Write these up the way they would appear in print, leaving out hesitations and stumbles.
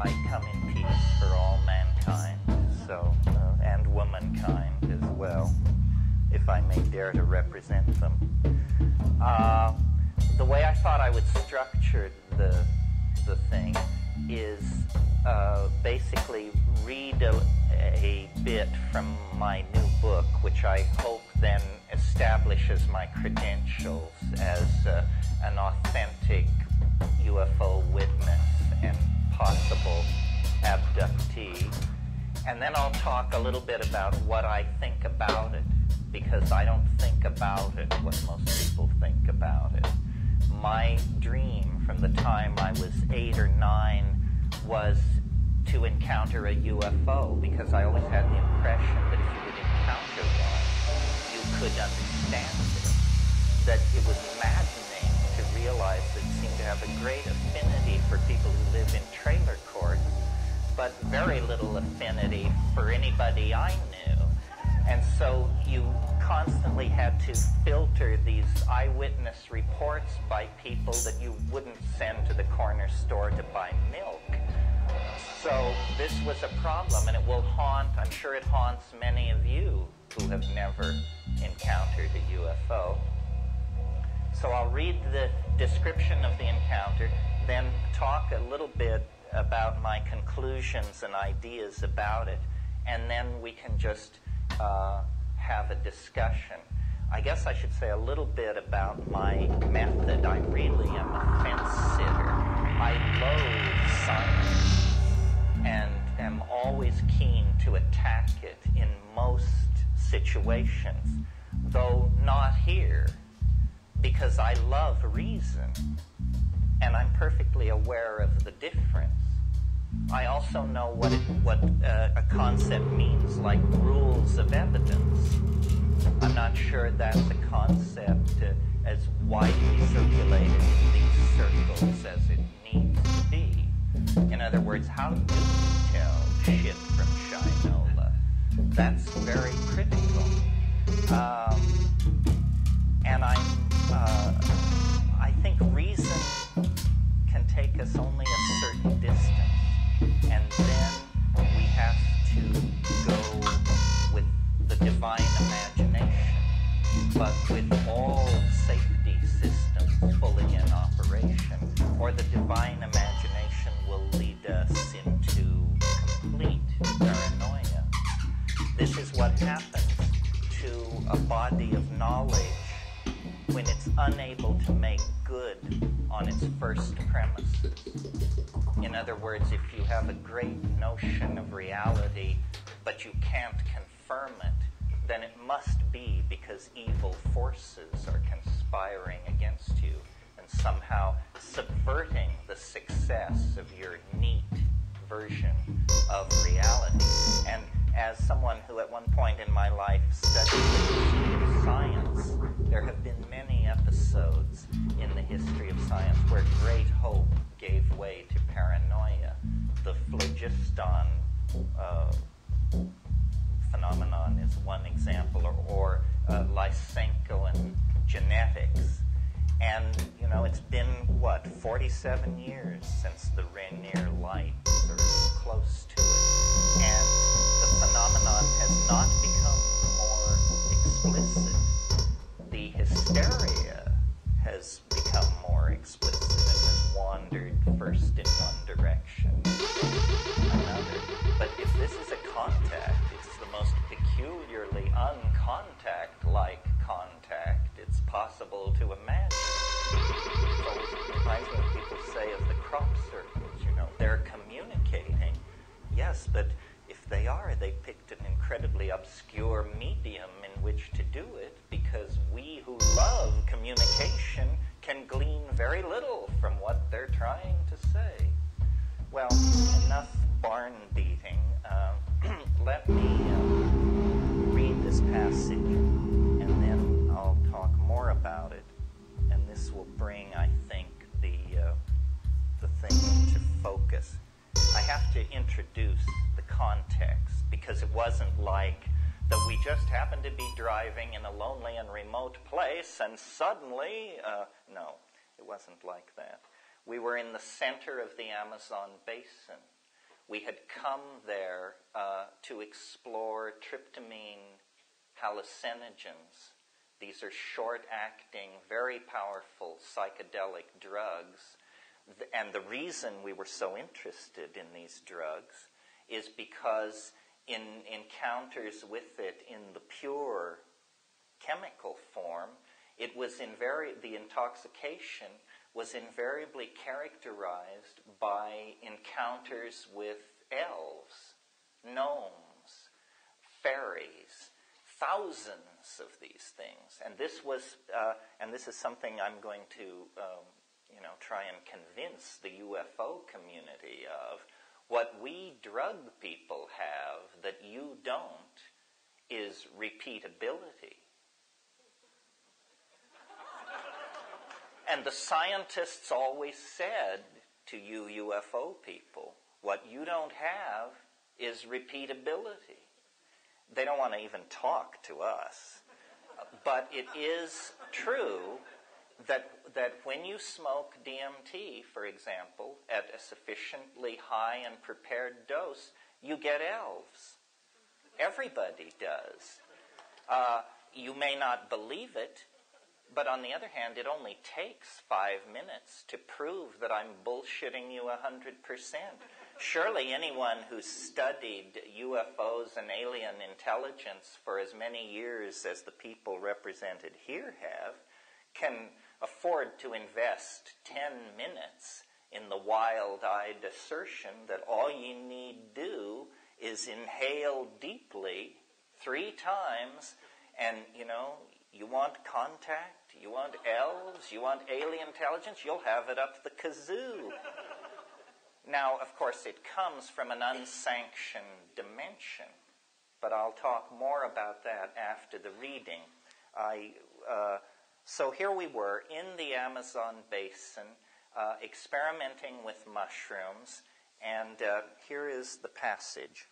I come in peace for all mankind, so and womankind as well, if I may dare to represent them. The way I thought I would structure the thing is basically read a bit from my new book, which I hope then establishes my credentials as an authentic UFO witness and possible abductee. And then I'll talk a little bit about what I think about it, because I don't think about it what most people think about it. My dream from the time I was 8 or 9 was to encounter a UFO, because I always had the impression that if you would encounter one, you could understand it. That it was maddening to realize that it seemed to have a great affinity for people who live in trailer courts, but very little affinity for anybody I knew. And so you constantly had to filter these eyewitness reports by people that you wouldn't send to the corner store to buy milk. So this was a problem, and it will haunt, I'm sure it haunts many of you who have never encountered a UFO. So I'll read the description of the encounter, then talk a little bit about my conclusions and ideas about it, and then we can just have a discussion. I guess I should say a little bit about my method. I really am a fence sitter. I loathe science and am always keen to attack it in most situations, though not here, because I love reason, and I'm perfectly aware of the difference. I also know what a concept means, like rules of evidence. I'm not sure that's a concept as widely circulated in these circles as it needs to be. In other words, how do you tell shit from shinola? That's very critical. And I think reason can take us only a certain distance, and then we have to go with the divine imagination, but with all safety systems fully in operation, or the divine imagination will lead us into complete paranoia. This is what happens to a body of knowledge when it's unable to make good on its first premises. In other words, if you have a great notion of reality, but you can't confirm it, then it must be because evil forces are conspiring against you and somehow subverting the success of your neat version of reality. And as someone who at one point in my life studied science, there have been many episodes in the history of science where great hope gave way to paranoia. The phlogiston phenomenon is one example, or Lysenko and genetics. And, you know, it's been, 47 years since the Rainier Lights, or close to it. And the phenomenon has not become more explicit. The hysteria has become more explicit and has wandered first in one direction, then another. But if this is a contact, it's the most peculiarly uncontact-like contact it's possible to imagine. It always reminds me of people say of the crop circles, they're communicating. Yes, but if they are, they picked an incredibly obscure medium in which to do it, because we who love communication can glean very little from what they're trying to say. Well, enough barn beating. Let me read this passage, and then I'll talk more about it. And this will bring, I think, the thing into focus. I have to introduce the context, because it wasn't like that we just happened to be driving in a lonely and remote place and suddenly, no, it wasn't like that. We were in the center of the Amazon basin. we had come there to explore tryptamine hallucinogens. These are short-acting, very powerful psychedelic drugs. And the reason we were so interested in these drugs is because in encounters with it in the pure chemical form, it was the intoxication was invariably characterized by encounters with elves, gnomes, fairies, thousands of these things. And this was, and this is something I'm going to, try and convince the UFO community of. What we drug people have that you don't is repeatability. And the scientists always said to you UFO people, what you don't have is repeatability. They don't want to even talk to us. But it is true that when you smoke DMT, for example, at a sufficiently high and prepared dose, you get elves. Everybody does. You may not believe it, but on the other hand, it only takes 5 minutes to prove that I'm bullshitting you 100%. Surely anyone who's studied UFOs and alien intelligence for as many years as the people represented here have can afford to invest 10 minutes in the wild-eyed assertion that all you need do is inhale deeply 3 times and, you want contact, you want elves, you want alien intelligence, you'll have it up the kazoo. Now, of course, it comes from an unsanctioned dimension, but I'll talk more about that after the reading. So here we were in the Amazon basin, experimenting with mushrooms, and here is the passage.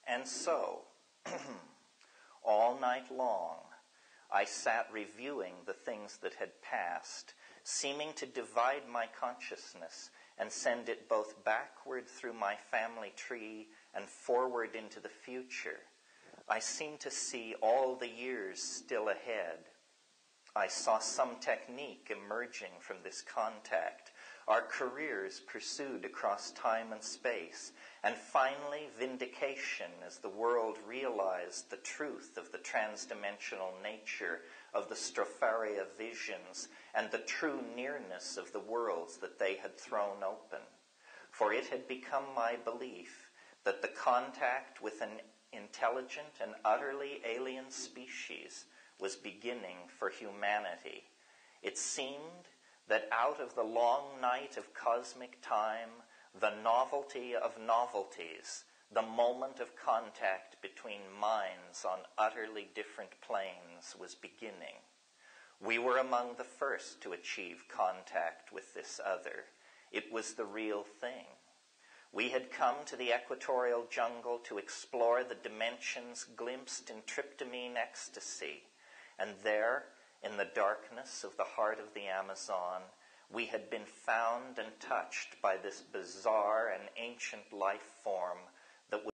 And so, all night long, I sat reviewing the things that had passed, seeming to divide my consciousness and send it both backward through my family tree and forward into the future. I seemed to see all the years still ahead. I saw some technique emerging from this contact, our careers pursued across time and space, and finally vindication as the world realized the truth of the transdimensional nature of the Stropharia visions and the true nearness of the worlds that they had thrown open. For it had become my belief that the contact with an intelligent and utterly alien species was beginning for humanity. It seemed that out of the long night of cosmic time, the novelty of novelties, the moment of contact between minds on utterly different planes was beginning. We were among the first to achieve contact with this other. It was the real thing. We had come to the equatorial jungle to explore the dimensions glimpsed in tryptamine ecstasy, and there, in the darkness of the heart of the Amazon, we had been found and touched by this bizarre and ancient life form that